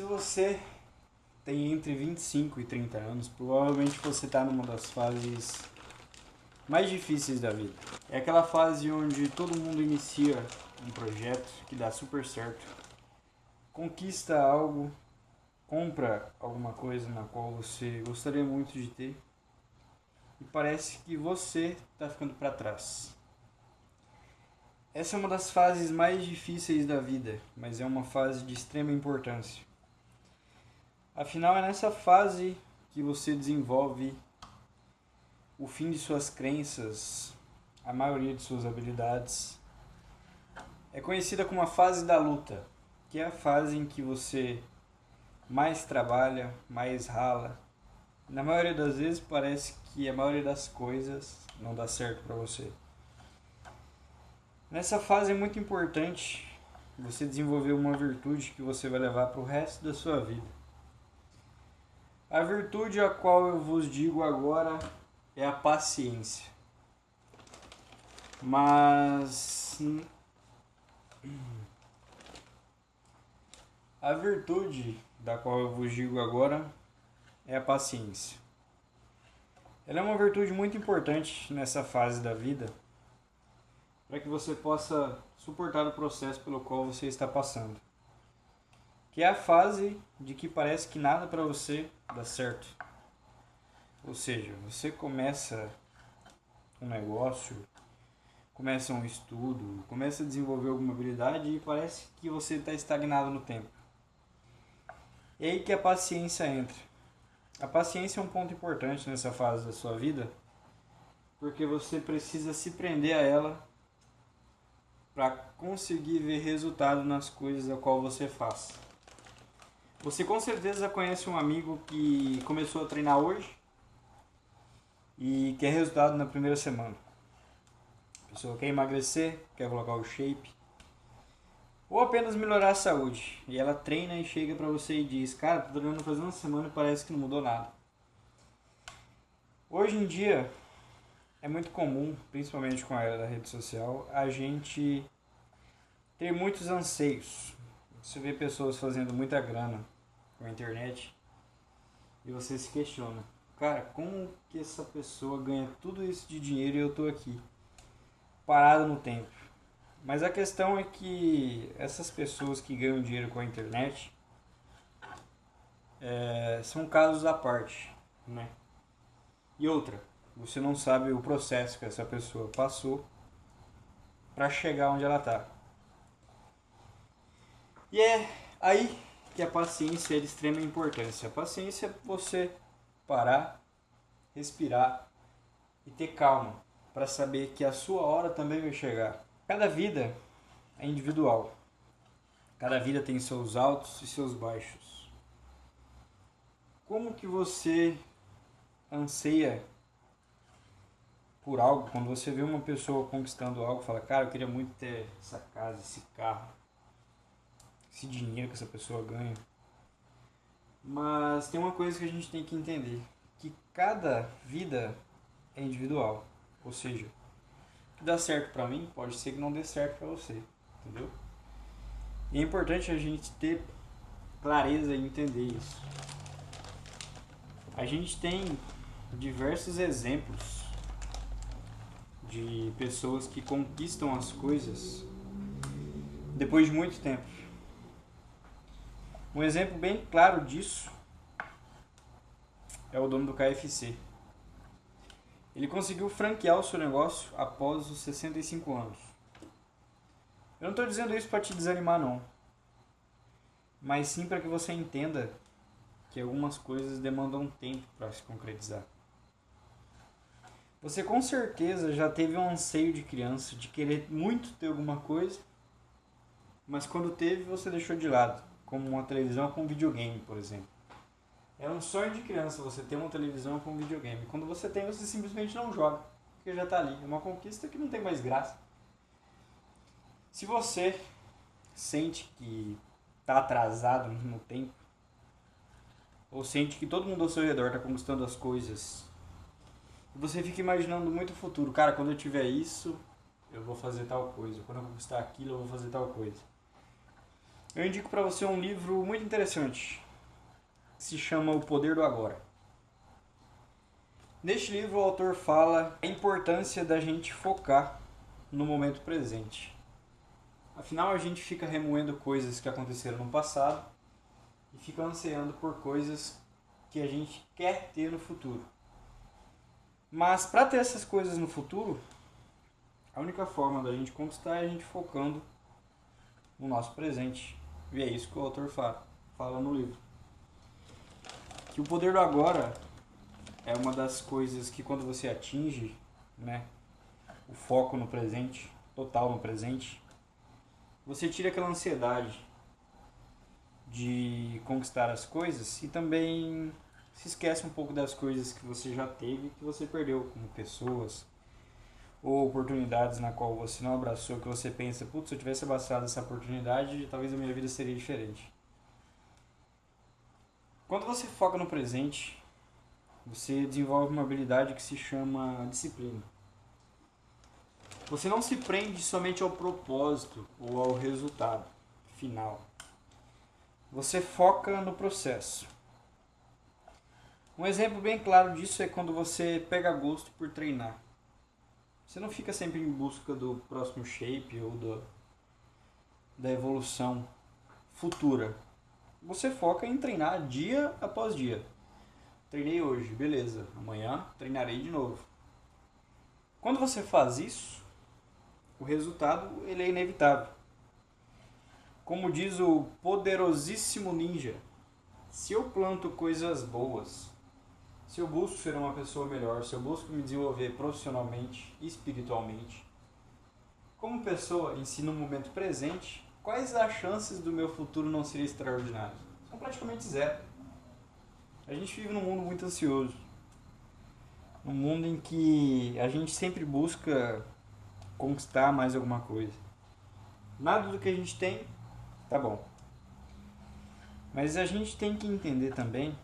você tem entre 25 e 30 anos, provavelmente você está numa das fases mais difíceis da vida. É aquela fase onde todo mundo inicia um projeto que dá super certo, conquista algo, compra alguma coisa na qual você gostaria muito de ter e parece que você está ficando para trás. Essa é uma das fases mais difíceis da vida, mas é uma fase de extrema importância. Afinal, é nessa fase que você desenvolve o fim de suas crenças, a maioria de suas habilidades. É conhecida como a fase da luta, que é a fase em que você mais trabalha, mais rala. Na maioria das vezes parece que a maioria das coisas não dá certo para você. Nessa fase é muito importante você desenvolver uma virtude que você vai levar para o resto da sua vida. A virtude a qual eu vos digo agora é a paciência. Mas a virtude da qual eu vos digo agora é a paciência. Ela é uma virtude muito importante nessa fase da vida para que você possa suportar o processo pelo qual você está passando. Que é a fase de que parece que nada para você dá certo. Ou seja, você começa um negócio, começa um estudo, começa a desenvolver alguma habilidade e parece que você está estagnado no tempo. É aí que a paciência entra. A paciência é um ponto importante nessa fase da sua vida, porque você precisa se prender a ela para conseguir ver resultado nas coisas a qual você faz. Você com certeza conhece um amigo que começou a treinar hoje e quer resultado na primeira semana. A pessoa quer emagrecer, quer colocar o shape, ou apenas melhorar a saúde. E ela treina e chega pra você e diz: cara, tô treinando faz uma semana e parece que não mudou nada. Hoje em dia é muito comum, principalmente com a era da rede social, a gente ter muitos anseios. Você vê pessoas fazendo muita grana com a internet e você se questiona: cara, como que essa pessoa ganha tudo isso de dinheiro e eu tô aqui, parado no tempo? Mas a questão é que essas pessoas que ganham dinheiro com a internet são casos à parte, né? E outra, você não sabe o processo que essa pessoa passou para chegar onde ela está. E é aí que a paciência é de extrema importância. A paciência é você parar, respirar e ter calma para saber que a sua hora também vai chegar. Cada vida é individual. Cada vida tem seus altos e seus baixos. Como que você anseia por algo, quando você vê uma pessoa conquistando algo, fala: cara, eu queria muito ter essa casa, esse carro, esse dinheiro que essa pessoa ganha. Mas tem uma coisa que a gente tem que entender, que cada vida é individual. Ou seja, o que dá certo pra mim pode ser que não dê certo pra você, entendeu? E é importante a gente ter clareza e entender isso. A gente tem diversos exemplos de pessoas que conquistam as coisas depois de muito tempo. Um exemplo bem claro disso é o dono do KFC. Ele conseguiu franquear o seu negócio após os 65 anos. Eu não estou dizendo isso para te desanimar, não. Mas sim para que você entenda que algumas coisas demandam tempo para se concretizar. Você com certeza já teve um anseio de criança de querer muito ter alguma coisa, mas quando teve você deixou de lado, como uma televisão com um videogame, por exemplo. É um sonho de criança você ter uma televisão com um videogame. Quando você tem, você simplesmente não joga, porque já está ali. É uma conquista que não tem mais graça. Se você sente que está atrasado no tempo, ou sente que todo mundo ao seu redor está conquistando as coisas, você fica imaginando muito o futuro. Cara, quando eu tiver isso, eu vou fazer tal coisa. Quando eu conquistar aquilo, eu vou fazer tal coisa. Eu indico para você um livro muito interessante, que se chama O Poder do Agora. Neste livro, o autor fala a importância da gente focar no momento presente. Afinal, a gente fica remoendo coisas que aconteceram no passado e fica ansiando por coisas que a gente quer ter no futuro. Mas para ter essas coisas no futuro, a única forma da gente conquistar é a gente focando no nosso presente. E é isso que o autor fala no livro. Que o poder do agora é uma das coisas que quando você atinge, né, o foco no presente, total no presente, você tira aquela ansiedade de conquistar as coisas e também se esquece um pouco das coisas que você já teve, que você perdeu, como pessoas ou oportunidades na qual você não abraçou, que você pensa, putz, se eu tivesse abraçado essa oportunidade, talvez a minha vida seria diferente. Quando você foca no presente, você desenvolve uma habilidade que se chama disciplina. Você não se prende somente ao propósito ou ao resultado final. Você foca no processo. Um exemplo bem claro disso é quando você pega gosto por treinar. Você não fica sempre em busca do próximo shape ou da evolução futura. Você foca em treinar dia após dia. Treinei hoje, beleza. Amanhã treinarei de novo. Quando você faz isso, o resultado ele é inevitável. Como diz o poderosíssimo ninja, se eu planto coisas boas, se eu busco ser uma pessoa melhor, se eu busco me desenvolver profissionalmente e espiritualmente, como pessoa em si no momento presente, quais as chances do meu futuro não ser extraordinário? São praticamente zero. A gente vive num mundo muito ansioso. Um mundo em que a gente sempre busca conquistar mais alguma coisa. Nada do que a gente tem, tá bom. Mas a gente tem que entender também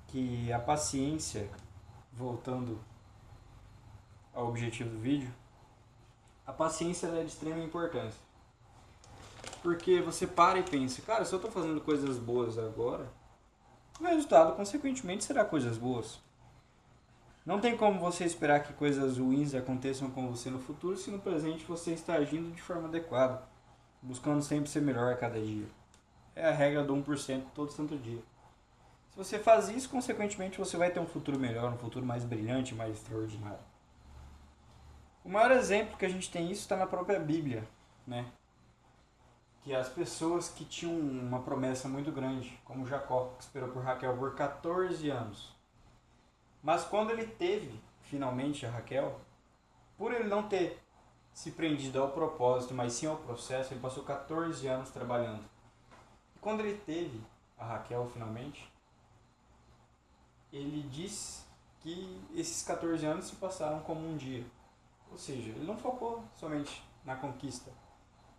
que a paciência, voltando ao objetivo do vídeo, a paciência é de extrema importância. Porque você para e pensa, cara, se eu estou fazendo coisas boas agora, o resultado, consequentemente, será coisas boas. Não tem como você esperar que coisas ruins aconteçam com você no futuro se no presente você está agindo de forma adequada, buscando sempre ser melhor a cada dia. É a regra do 1% todo santo dia. Se você faz isso, consequentemente você vai ter um futuro melhor, um futuro mais brilhante, mais extraordinário. O maior exemplo que a gente tem isso está na própria Bíblia, né? Que as pessoas que tinham uma promessa muito grande, como Jacó, que esperou por Raquel por 14 anos. Mas quando ele teve, finalmente, a Raquel, por ele não ter se prendido ao propósito, mas sim ao processo, ele passou 14 anos trabalhando. E quando ele teve a Raquel, finalmente, ele disse que esses 14 anos se passaram como um dia. Ou seja, ele não focou somente na conquista,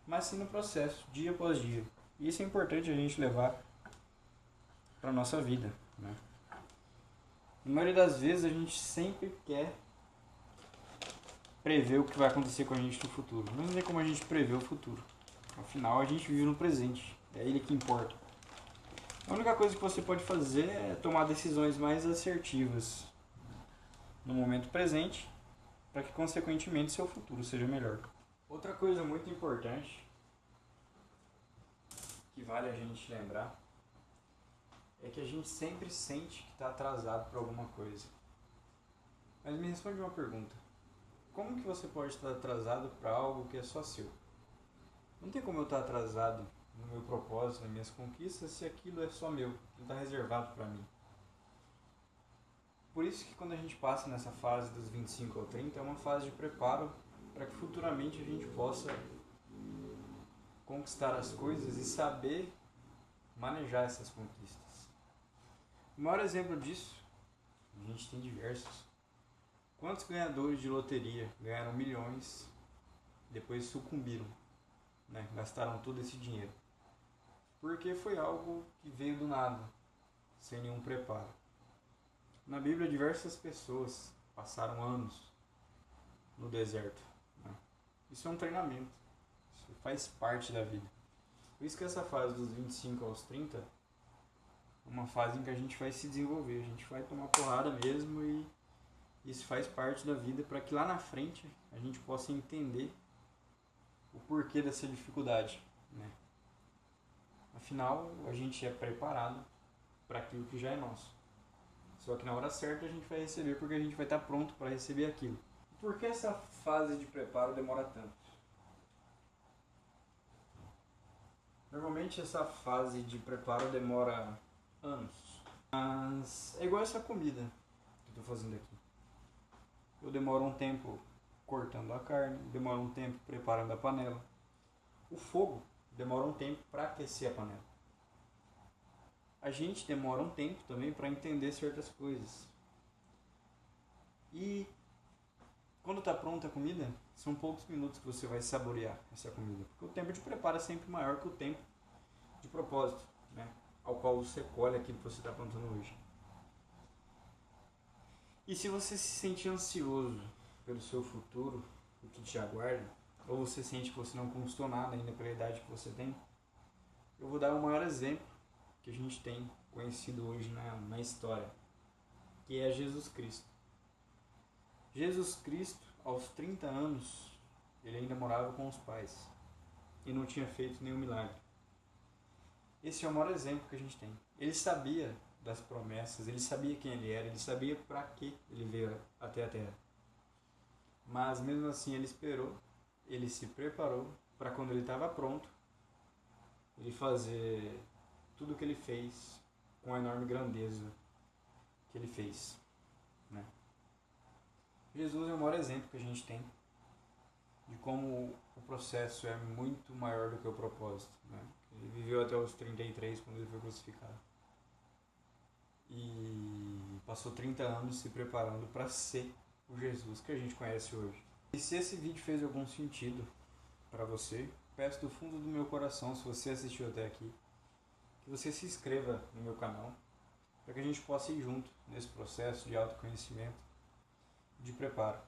mas sim no processo, dia após dia. E isso é importante a gente levar para a nossa vida, né? Na maioria das vezes a gente sempre quer prever o que vai acontecer com a gente no futuro. Mas não tem como a gente prever o futuro. Afinal, a gente vive no presente. É ele que importa. A única coisa que você pode fazer é tomar decisões mais assertivas no momento presente, para que consequentemente seu futuro seja melhor. Outra coisa muito importante que vale a gente lembrar é que a gente sempre sente que está atrasado por alguma coisa. Mas me responde uma pergunta. Como que você pode estar atrasado para algo que é só seu? Não tem como eu estar atrasado no meu propósito, nas minhas conquistas, se aquilo é só meu, não está reservado para mim. Por isso que quando a gente passa nessa fase dos 25 ao 30, é uma fase de preparo para que futuramente a gente possa conquistar as coisas e saber manejar essas conquistas. O maior exemplo disso, a gente tem diversos. Quantos ganhadores de loteria ganharam milhões e depois sucumbiram, né? Gastaram todo esse dinheiro? Porque foi algo que veio do nada, sem nenhum preparo. Na Bíblia, diversas pessoas passaram anos no deserto, né? Isso é um treinamento, isso faz parte da vida. Por isso que essa fase dos 25 aos 30 é uma fase em que a gente vai se desenvolver, a gente vai tomar porrada mesmo e isso faz parte da vida para que lá na frente a gente possa entender o porquê dessa dificuldade, né? Afinal, a gente é preparado para aquilo que já é nosso. Só que na hora certa a gente vai receber porque a gente vai estar pronto para receber aquilo. Por que essa fase de preparo demora tanto? Normalmente essa fase de preparo demora anos. Mas é igual essa comida que eu estou fazendo aqui. Eu demoro um tempo cortando a carne, demoro um tempo preparando a panela. O fogo demora um tempo para aquecer a panela. A gente demora um tempo também para entender certas coisas. E quando está pronta a comida, são poucos minutos que você vai saborear essa comida. Porque o tempo de preparo é sempre maior que o tempo de propósito, né? Ao qual você colhe aquilo que você está plantando hoje. E se você se sente ansioso pelo seu futuro, o que te aguarda, ou você sente que você não conquistou nada ainda pela idade que você tem, eu vou dar o maior exemplo que a gente tem conhecido hoje na história, que é Jesus Cristo. Jesus Cristo, aos 30 anos, ele ainda morava com os pais e não tinha feito nenhum milagre. Esse é o maior exemplo que a gente tem. Ele sabia das promessas, ele sabia quem ele era, ele sabia para que ele veio até a Terra. Mas mesmo assim ele esperou, ele se preparou para quando ele estava pronto, ele fazer tudo o que ele fez com a enorme grandeza que ele fez, né? Jesus é o maior exemplo que a gente tem de como o processo é muito maior do que o propósito, né? Ele viveu até os 33 quando ele foi crucificado. E passou 30 anos se preparando para ser o Jesus que a gente conhece hoje. E se esse vídeo fez algum sentido para você, peço do fundo do meu coração, se você assistiu até aqui, que você se inscreva no meu canal, para que a gente possa ir junto nesse processo de autoconhecimento, de preparo,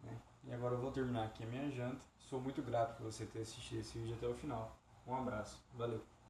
né? E agora eu vou terminar aqui a minha janta. Sou muito grato por você ter assistido esse vídeo até o final. Um abraço, valeu!